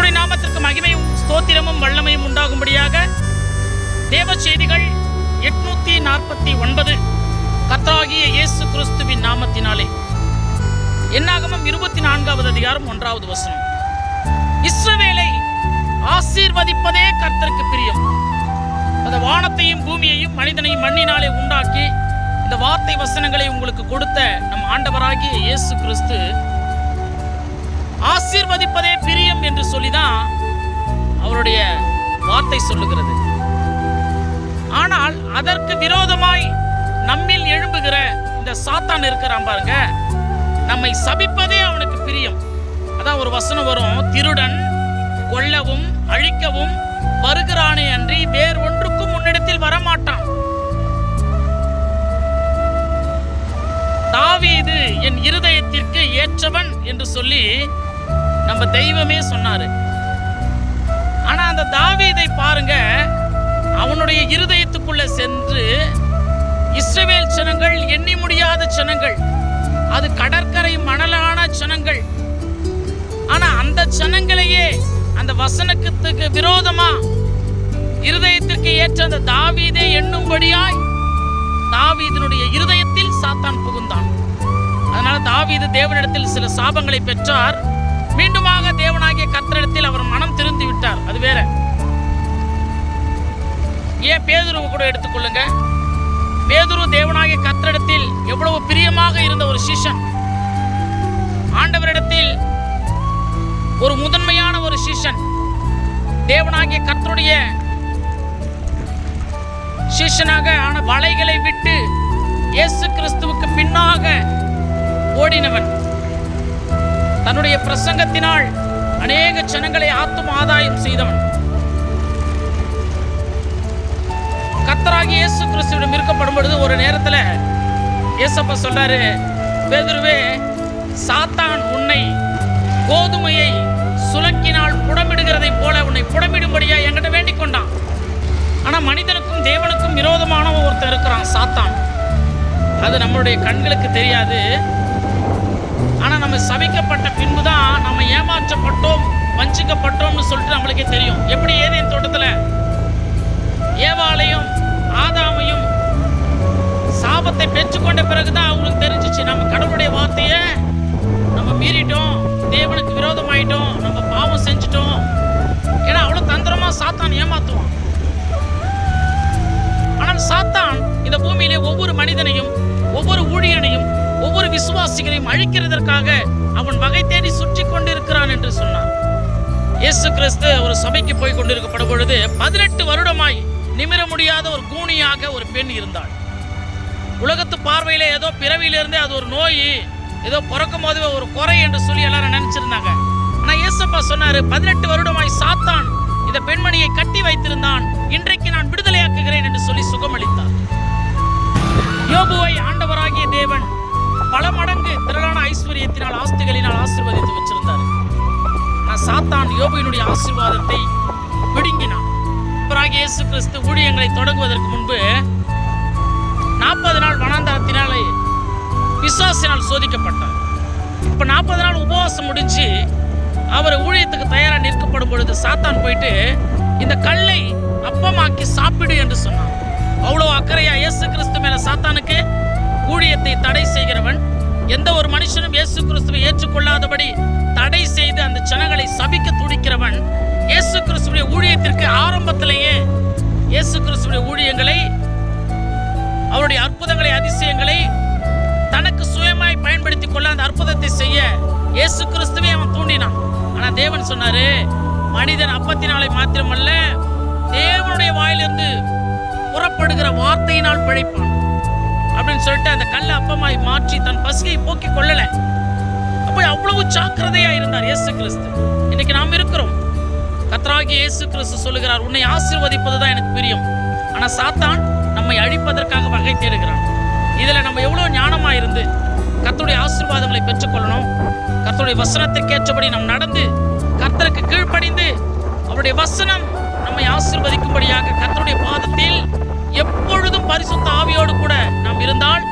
கர்த்தருடைய நாமத்திற்கு மகிமையும் ஸ்தோத்திரமும் வல்லமையும் உண்டாகும்படியாக தேவ செய்திகள் 849 கர்த்தராகிய இயேசு கிறிஸ்துவின் நாமத்தினாலே. என்னாகமம் 24வது அதிகாரம் 1வது வசனம். இஸ்ரவேலை ஆசீர்வதிப்பதே கர்த்தருக்கு பிரியம். அந்த வானத்தையும் பூமியையும் மனிதனையும் மண்ணினாலே உண்டாக்கி இந்த வார்த்தை வசனங்களை உங்களுக்கு கொடுத்த நம் ஆண்டவராகிய இயேசு கிறிஸ்து ஆசீர்வதிப்பதே பிரியம் என்று சொல்லிதான் அவருடைய வார்த்தை சொல்லுகிறது. ஆனால் அதற்கு விரோதமாய் நம்மில் எழும்புகிற இந்த சாத்தான் இருக்கிறான் பாருங்க, நம்மை சபிப்பதே அவனுக்கு பிரியம். அதான் ஒரு வசனம் வரும், திருடன் கொல்லவும் அழிக்கவும் வருகிறானே அன்றி வேறு ஒன்றுக்கும் உன்னிடத்தில் வரமாட்டான். தாவீது என் இருதயத்திற்கு ஏற்றவன் என்று சொல்லி நம்ம தெய்வமே சொன்னாரு. ஆனா அந்த தாவீதை பாருங்க, அவனுடைய இருதயத்துக்குள்ள சென்று இஸ்ரவேல் ஜனங்கள் எண்ணி முடியாத ஜனங்கள், அது கடற்கரை மணலான ஜனங்கள். ஆனா அந்த ஜனங்களையே அந்த வசனத்துக்கு விரோதமா இருதயத்திற்கு ஏற்ற அந்த தாவீதை எண்ணும்படியாய் தாவீதினுடைய இருதயத்தில் சாத்தான் புகுந்தான். அதனால தாவீது தேவனிடத்தில் சில சாபங்களை பெற்றார். மீண்டுமாக தேவனாகிய கர்த்தரிடத்தில் அவர் மனம் திருந்தி விட்டார். அது வேற. ஏன் பேதுருவை கூட எடுத்துக்கொள்ளுங்க. பேதுரு தேவனாகிய கர்த்தரிடத்தில் எவ்வளவு பிரியமாக இருந்த ஒரு சீஷன், ஆண்டவரிடத்தில் ஒரு முதன்மையான ஒரு சீஷன், தேவனாகிய கர்த்தருடைய சீஷனாக ஆன வலைகளை விட்டு இயேசு கிறிஸ்துவுக்கு பின்னாக ஓடினவன். தன்னுடைய பிரசங்கத்தினால் அநேக ஜனங்களை ஆத்தும ஆதாயம் செய்தவன். கர்த்தராகிய இயேசு கிறிஸ்துவிடம் இருக்கப்படும் பொழுது ஒரு நேரத்தில் இயேசப்பா சொல்றாரு, பேதுருவே, சாத்தான் உன்னை கோதுமையை சுலக்கினால் புடமிடுகிறதை போல உன்னை புடமிடும்படியா என்கிட்ட வேண்டிக் கொண்டான். ஆனா மனிதனுக்கும் தேவனுக்கும் விரோதமான ஒருத்தர் இருக்கிறான், சாத்தான். அது நம்மளுடைய கண்களுக்கு தெரியாது. ஆனா நம்ம சபிக்கப்பட்ட பின்புதான் நம்ம ஏமாற்றப்பட்டோம், வஞ்சிக்கப்பட்டோம்னு சொல்லிட்டு நம்மளுக்கே தெரியும். எப்படி ஏதேன் தோட்டத்துல ஏவாளையும் ஆதாமையும் சாபத்தை பெற்றுக்கொண்ட பிறகுதான் அவங்களுக்கு தெரிஞ்சிச்சு, நம்ம கடவுளுடைய வார்த்தையை நம்ம மீறிட்டோம், தேவனுக்கு விரோதமாயிட்டோம், நம்ம பாவம் செஞ்சிட்டோம். ஏன்னா அவ்வளவு தந்திரமா சாத்தான் ஏமாத்துவான். ஆனால் சாத்தான் இந்த பூமியிலே ஒவ்வொரு மனிதனையும், ஒவ்வொரு ஊழியனையும், ஒவ்வொரு விசுவாசிகளையும் அழிக்கிறதற்காக அவன் வகை தேடி சுற்றி கொண்டிருக்கிறான் என்று சொன்னார். இயேசு கிறிஸ்து ஒரு சபைக்கு போய் கொண்டிருக்கப்படும் பொழுது 18 வருடமாய் நிமிர முடியாத ஒரு கூனியாக ஒரு பெண் இருந்தாள். உலகத்து பார்வையில ஏதோ பிறவியிலிருந்தே அது ஒரு நோய், ஏதோ பிறக்கும் போதுவே ஒரு குறை என்று சொல்லி எல்லாரும் நினைச்சிருந்தாங்க. ஆனா இயேசப்பா சொன்னாரு, 18 வருடமாய் சாத்தான் இந்த பெண்மணியை கட்டி வைத்திருந்தான், இன்றைக்கு நான் விடுதலையாக்குகிறேன் என்று சொல்லி சுகமளித்தார். யோபுவை ஆண்டவராகிய தேவன் பல மடங்கு திரளான ஐஸ்வர்யத்தினால் ஆஸ்திகளினால் ஆசீர்வதித்து வச்சிருந்தார். சாத்தான் யோபுவினுடைய ஆசீர்வாதத்தை பிடுங்கினான். இயேசு கிறிஸ்து ஊழியங்களை தொடங்குவதற்கு முன்பு 40 நாள் வனாந்தரத்தினாலே பிசாசினால் சோதிக்கப்பட்டார். இப்ப 40 நாள் உபவாசம் முடிஞ்சு அவர் ஊழியத்துக்கு தயாரா நிற்கப்படும் பொழுது சாத்தான் போயிட்டு இந்த கல்லை அப்பமாக்கி சாப்பிடு என்று சொன்னான். அவ்வளவு அக்கறையா இயேசு கிறிஸ்து மேல சாத்தானுக்கு. ஊழியத்தை தடை செய்கிறவன், எந்த ஒரு மனுஷனும் இயேசு கிறிஸ்துவை ஏற்றுக்கொள்ளாதபடி தடை செய்து அந்த ஜனங்களை சபிக்க துடிக்கிறவன், இயேசு கிறிஸ்துவின் ஊழியத்திற்கு ஆரம்பத்திலேயே இயேசு கிறிஸ்துவின் ஊழியங்களை, அவருடைய அற்புதங்களை, அதிசயங்களை தனக்கு சுயமாய் பயன்படுத்திக் கொள்ள அந்த அற்புதத்தை செய்ய இயேசு கிறிஸ்துவை அவன் தூண்டினான். ஆனா தேவன் சொன்னாரு, மனிதன் அப்பத்தினாலே மாத்திரமல்ல தேவனுடைய வாயிலிருந்து புறப்படுகிற வார்த்தையினால் பிழைப்பான் அப்படின்னு சொல்லிட்டு அந்த கல்லை அப்பமாய் மாற்றி தன் பசியை போக்கி கொள்ளல. அப்போ அவ்வளவு ஜாக்கிரதையா இருந்தார் இயேசு கிறிஸ்து. இன்னைக்கு நாம் இருக்கிறோம். கர்த்தராகிய இயேசு கிறிஸ்து சொல்லுகிறார், உன்னை ஆசீர்வதிப்பதுதான் எனக்கு பிரியம். ஆனா சாத்தான் நம்மை அழிப்பதற்காக வகை தேடுகிறான். இதுல நம்ம எவ்வளவு ஞானமா இருந்து கர்த்தருடைய ஆசீர்வாதங்களை பெற்றுக்கொள்ளணும். கர்த்தருடைய வசனத்திற்கு ஏற்றபடி நாம் நடந்து கர்த்தருக்கு கீழ்ப்படிந்து அவருடைய வசனம் நம்மை ஆசீர்வதிக்கும்படியாக கர்த்தருடைய பாதத்தில் எப்பொழுதும் பரிசுத்த ஆவியோடு கூட நாம் இருந்தால்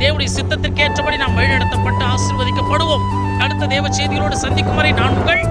தேவனுடைய சித்தத்திற்கு ஏற்றபடி நாம் வழிநடத்தப்பட்டு ஆசீர்வதிக்கப்படுவோம். அடுத்த தேவ செய்திகளோடு சந்திக்கும் வரை நான் உங்கள்